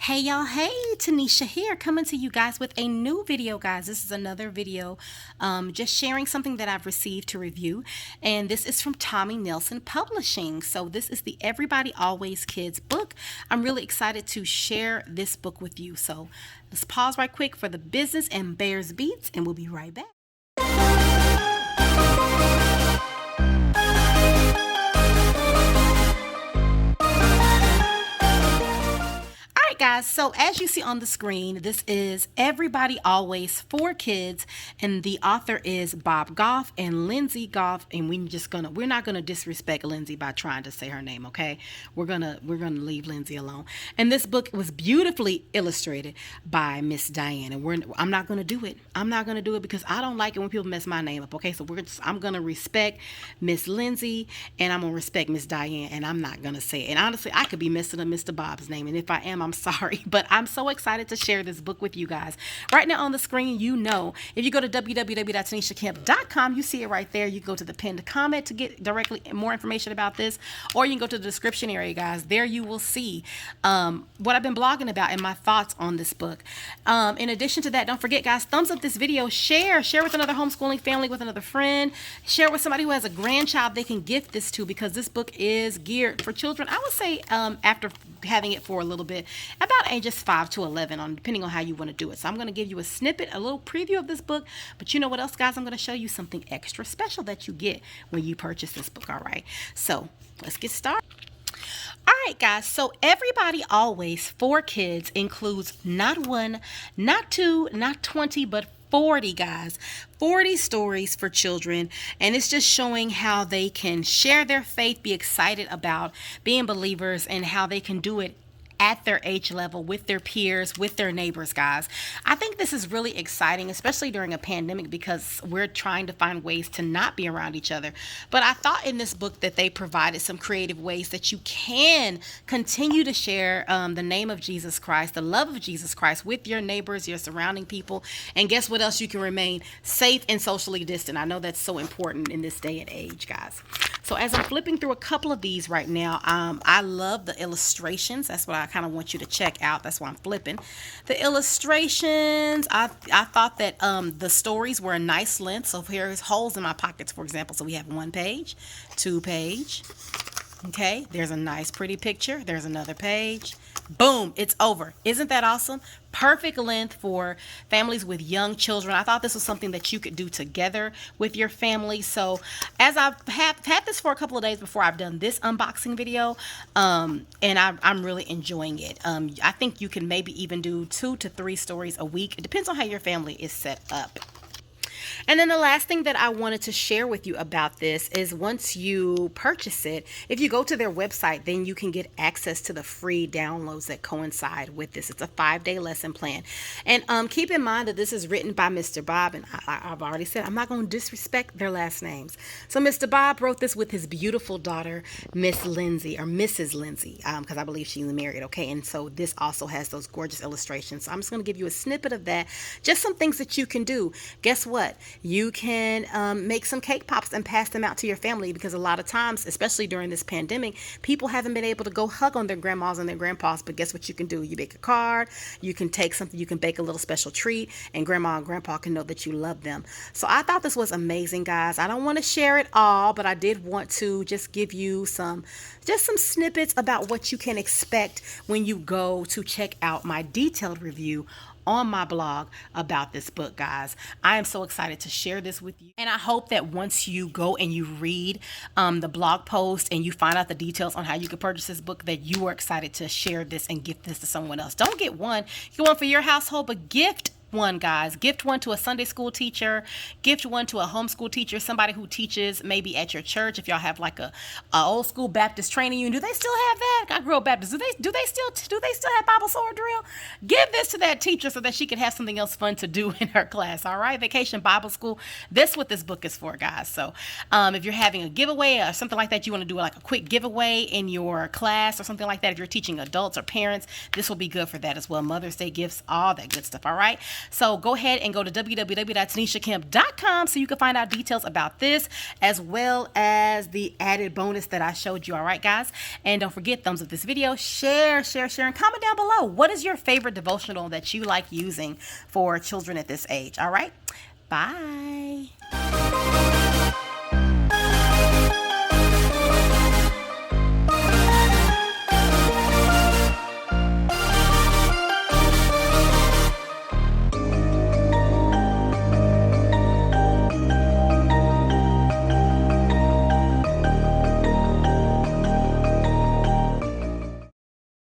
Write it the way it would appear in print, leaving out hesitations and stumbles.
Hey y'all, hey, Tanisha here, coming to you guys with a new video, guys. This is another video, just sharing something that I've received to review, and this is from Tommy Nelson Publishing. So this is the Everybody Always Kids book. I'm really excited to share this book with you. So let's pause right quick for the business and Bears Beats, and we'll be right back. Guys, so as you see on the screen, this is Everybody Always for Kids, and the author is Bob Goff and Lindsay Goff, and we're not gonna disrespect Lindsay by trying to say her name, okay? We're gonna leave Lindsay alone. And this book was beautifully illustrated by Miss Diane, and I'm not gonna do it. I'm not gonna do it because I don't like it when people mess my name up, okay? So I'm gonna respect Miss Lindsay, and I'm gonna respect Miss Diane, and I'm not gonna say it. And honestly, I could be messing up Mr. Bob's name, and if I am, I'm sorry, but I'm so excited to share this book with you guys. Right now on the screen, if you go to www.tanishakemp.com, you see it right there. You can go to the pinned comment to get directly more information about this, or you can go to the description area, guys. There you will see what I've been blogging about and my thoughts on this book. In addition to that, don't forget, guys, thumbs up this video, share with another homeschooling family, with another friend, share with somebody who has a grandchild they can gift this to, because this book is geared for children. I would say after having it for a little bit, about ages 5 to 11, depending on how you want to do it. So I'm going to give you a snippet, a little preview of this book, but you know what else, guys? I'm going to show you something extra special that you get when you purchase this book. All right, so let's get started. All right, guys, so Everybody Always for Kids includes not one, not two, not 20, but 40, guys. 40 stories for children, and it's just showing how they can share their faith, be excited about being believers, and how they can do it at their age level, with their peers, with their neighbors, guys. I think this is really exciting, especially during a pandemic, because we're trying to find ways to not be around each other. But I thought in this book that they provided some creative ways that you can continue to share the name of Jesus Christ, the love of Jesus Christ, with your neighbors, your surrounding people. And guess what else? You can remain safe and socially distant. I know that's so important in this day and age, guys. So as I'm flipping through a couple of these right now, I love the illustrations. That's what I kind of want you to check out. That's why I'm flipping. The illustrations, I thought that the stories were a nice length. So here's holes in my pockets, for example. So we have 1 page, 2 page. Okay, there's a nice pretty picture. There's another page. Boom, it's over. Isn't that awesome? Perfect length for families with young children. I thought this was something that you could do together with your family. So as I've had this for a couple of days before I've done this unboxing video, and I'm really enjoying it. I think you can maybe even do 2 to 3 stories a week. It depends on how your family is set up. And then the last thing that I wanted to share with you about this is, once you purchase it, if you go to their website, then you can get access to the free downloads that coincide with this. It's a 5-day lesson plan. And keep in mind that this is written by Mr. Bob, and I've already said I'm not going to disrespect their last names. So Mr. Bob wrote this with his beautiful daughter, Miss Lindsay, or Mrs. Lindsay, because I believe she's married, okay? And so this also has those gorgeous illustrations. So I'm just going to give you a snippet of that, just some things that you can do. Guess what? You can make some cake pops and pass them out to your family, because a lot of times, especially during this pandemic, people haven't been able to go hug on their grandmas and their grandpas. But guess what you can do? You bake a card, you can take something, you can bake a little special treat, and grandma and grandpa can know that you love them. So I thought this was amazing, guys. I don't want to share it all, but I did want to just give you some snippets about what you can expect when you go to check out my detailed review on my blog about this book, guys. I am so excited to share this with you, and I hope that once you go and you read the blog post and you find out the details on how you can purchase this book, that you are excited to share this and gift this to someone else. Don't get one, get one for your household, but gift one, guys. Gift one to a Sunday school teacher, gift one to a homeschool teacher, somebody who teaches maybe at your church. If y'all have like a old school Baptist training union, do they still have that? I grew up Baptist. Do they still have Bible sword drill? Give this to that teacher so that she can have something else fun to do in her class. All right, Vacation Bible School. That's what this book is for, guys. So if you're having a giveaway or something like that, you want to do like a quick giveaway in your class or something like that. If you're teaching adults or parents, this will be good for that as well. Mother's Day gifts, all that good stuff. All right. So go ahead and go to www.tanishakemp.com so you can find out details about this, as well as the added bonus that I showed you. All right, guys. And don't forget, thumbs up this video, share, and comment down below. What is your favorite devotional that you like using for children at this age? All right. Bye.